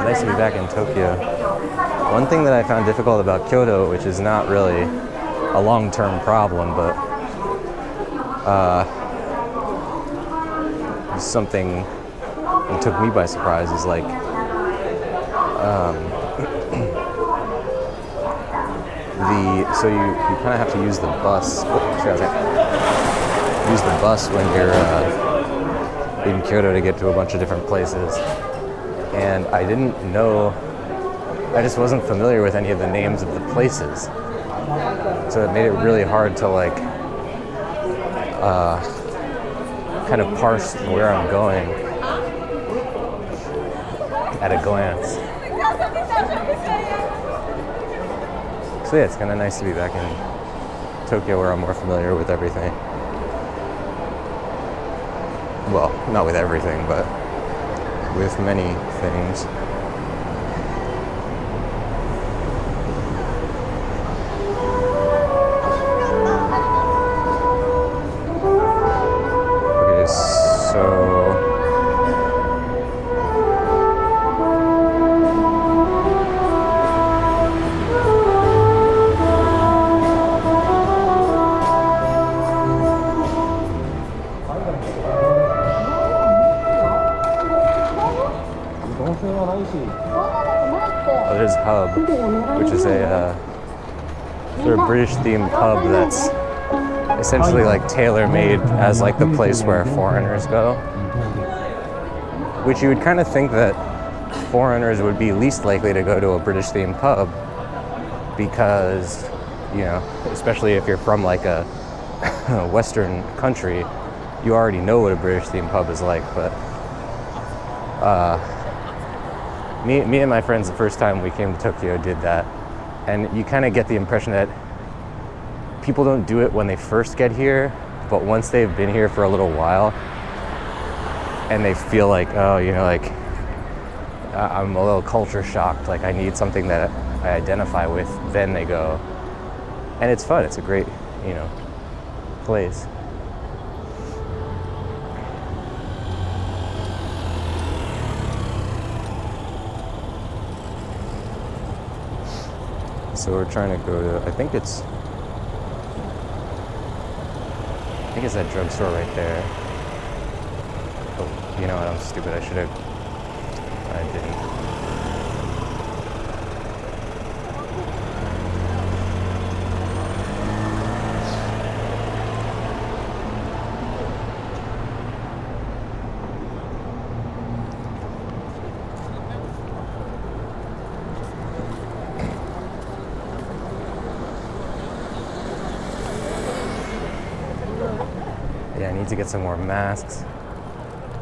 Nice to be back in Tokyo. One thing that I found difficult about Kyoto, which is not really a long-term problem, but something that took me by surprise, is like so you kind of have to use the bus. Use the bus when you're in Kyoto to get to a bunch of different places. And I didn't know, I just wasn't familiar with any of the names of the places. So it made it really hard to like kind of parse where I'm going at a glance. So yeah, it's kind of nice to be back in Tokyo where I'm more familiar with everything. Well, not with everything, but with many things. Okay, so there's Hub, which is a sort of British-themed pub that's essentially like tailor-made as like the place where foreigners go. Which you would kind of think that foreigners would be least likely to go to a British-themed pub because, you know, especially if you're from like a Western country, you already know what a British-themed pub is like, but Me and my friends, the first time we came to Tokyo, did that. And you kind of get the impression that people don't do it when they first get here, but once they've been here for a little while, and they feel like, oh, you know, like, I'm a little culture shocked, like I need something that I identify with, then they go. And it's fun, it's a great, you know, place. So we're trying to go to, I think it's that drugstore right there. Oh, you know what, I'm stupid, I didn't. Yeah, I need to get some more masks.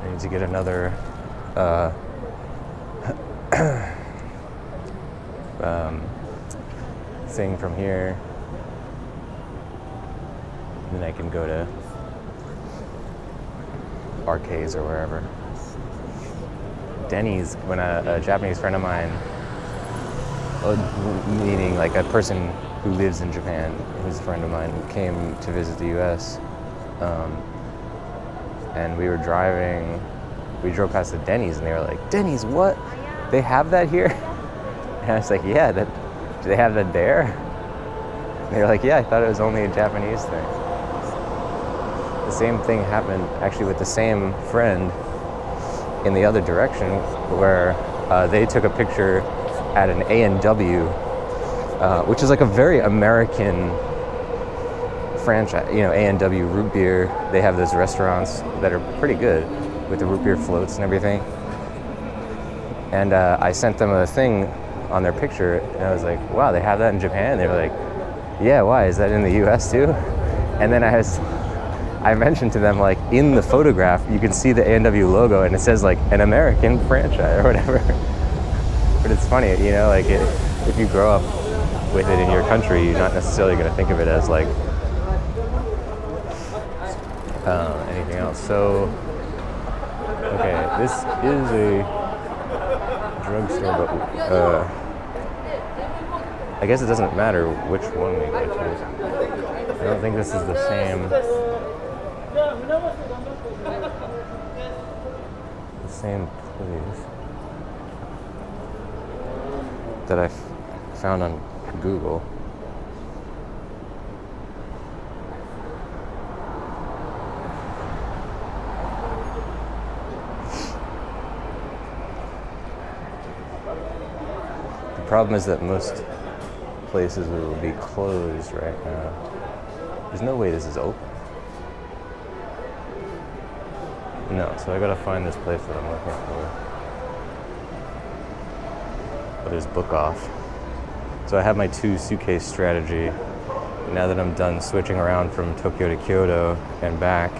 I need to get another thing from here. And then I can go to arcades or wherever. Denny's, when a Japanese friend of mine, meaning like a person who lives in Japan, who's a friend of mine, who came to visit the US, and we were driving, we drove past the Denny's and they were like, Denny's, what? They have that here? And I was like, yeah, do they have that there? And they were like, yeah, I thought it was only a Japanese thing. The same thing happened actually with the same friend in the other direction, where they took a picture at an A&W, which is like a very American franchise, you know, A&W root beer. They have those restaurants that are pretty good with the root beer floats and everything. And I sent them a thing on their picture, and I was like, wow, they have that in Japan? And they were like, yeah, why? Is that in the US too? And then I mentioned to them, like, in the photograph, you can see the A&W logo, and it says, like, an American franchise or whatever. But it's funny, you know, like, if you grow up with it in your country, you're not necessarily going to think of it as, like, anything else. So, okay, this is a drugstore, but I guess it doesn't matter which one we go to. I don't think this is the same. The same place that I found on Google. The problem is that most places will be closed right now. There's no way this is open. No, so I gotta find this place that I'm looking for. But there's book off. So I have my 2 suitcase strategy. Now that I'm done switching around from Tokyo to Kyoto and back,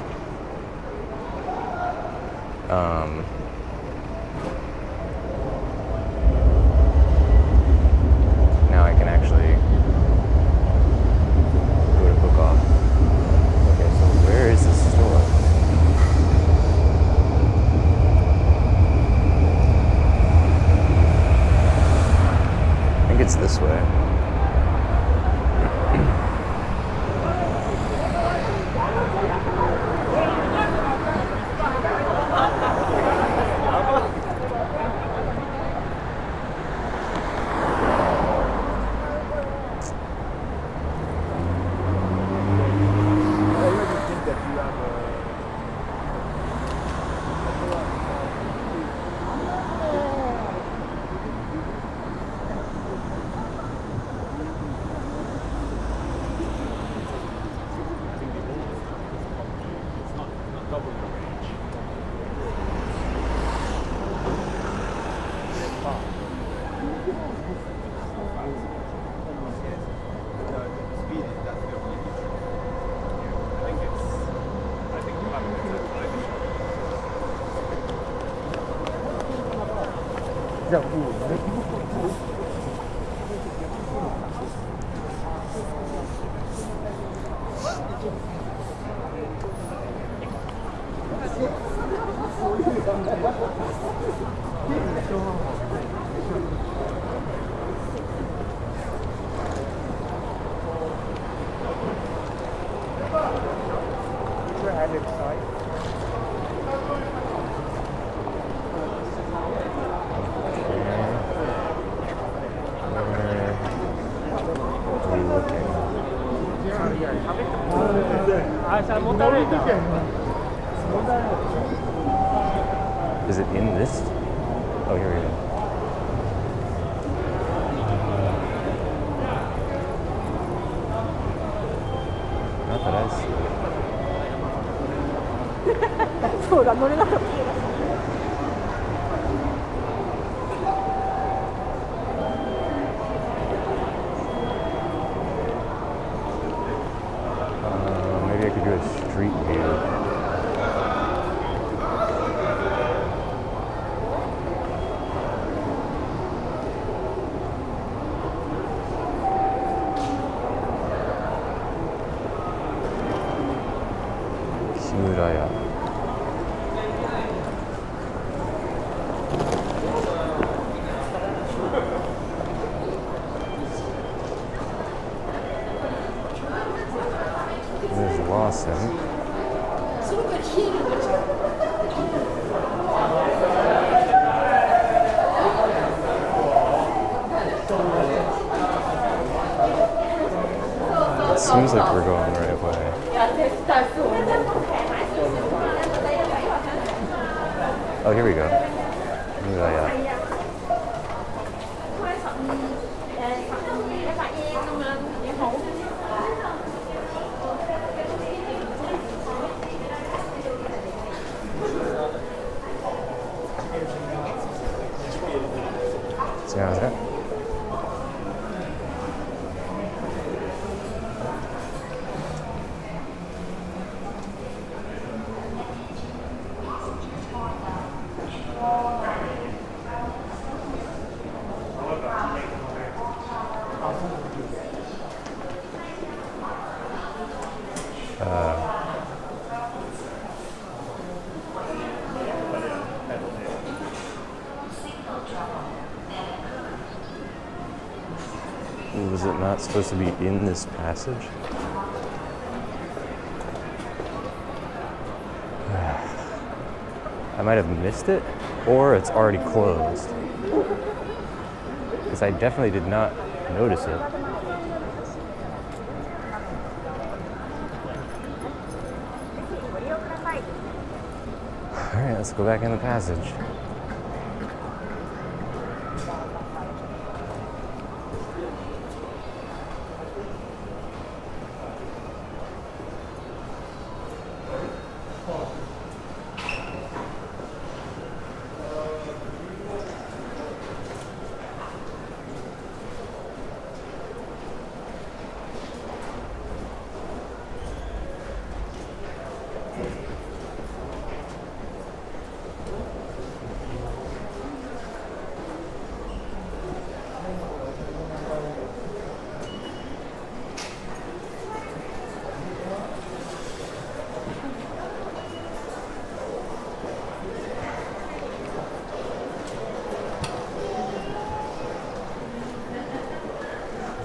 now I can actually go to book off. Okay, so where is this store? I think it's this way. Is it in this? Oh, here we go. Not that I see it. そうだ、乗れなかった。Maybe I could do a street view. Kimuraya. There's Lawson. It seems like we're going the right way. Oh, here we go. Was it not supposed to be in this passage? I might have missed it, or it's already closed. Because I definitely did not notice it. Alright, let's go back in the passage.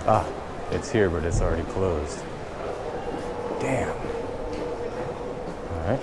Ah, it's here, but it's already closed. Damn. All right.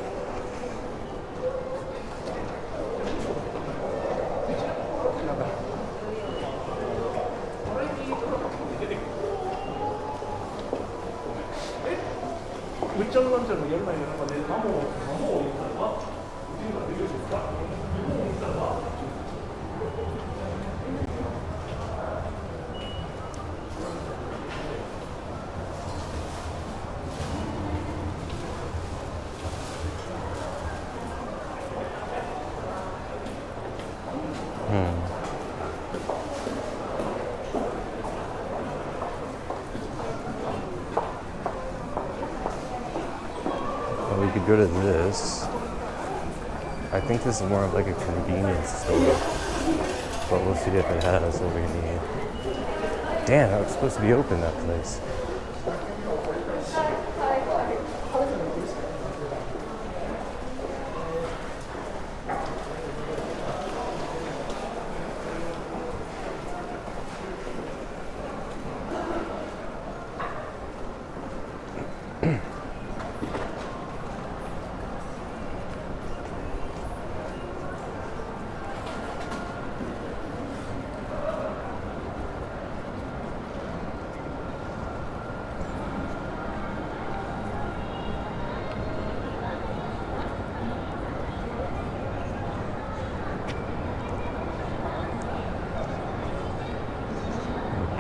Well, we could go to this. I think this is more of like a convenience store, but we'll see if it has what we need. Damn, that was supposed to be open, that place.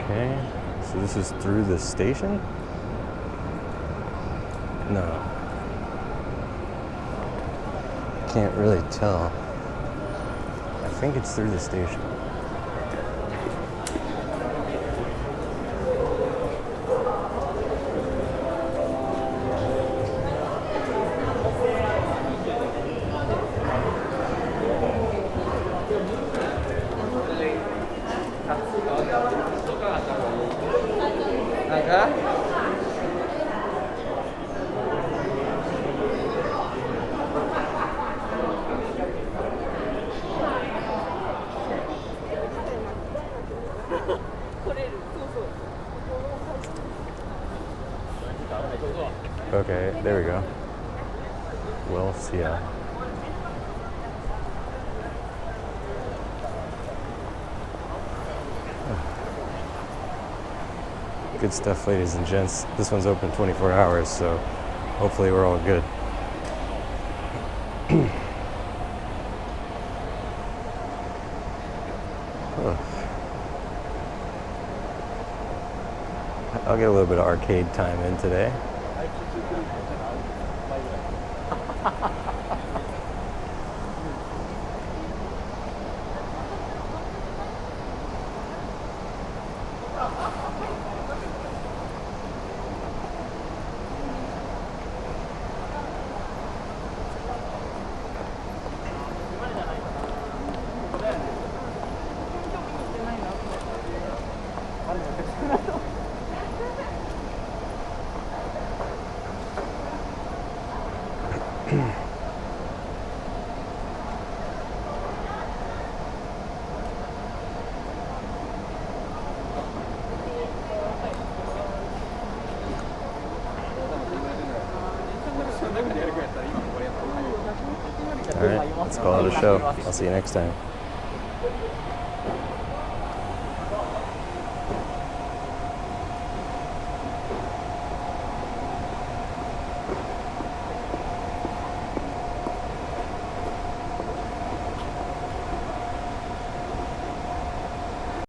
Okay, so this is through the station? No. Can't really tell. I think it's through the station. Okay, there we go. Well, yeah. Good stuff, ladies and gents. This one's open 24 hours, so hopefully we're all good. I'll get a little bit of arcade time in today. All right, let's call it a show. I'll see you next time.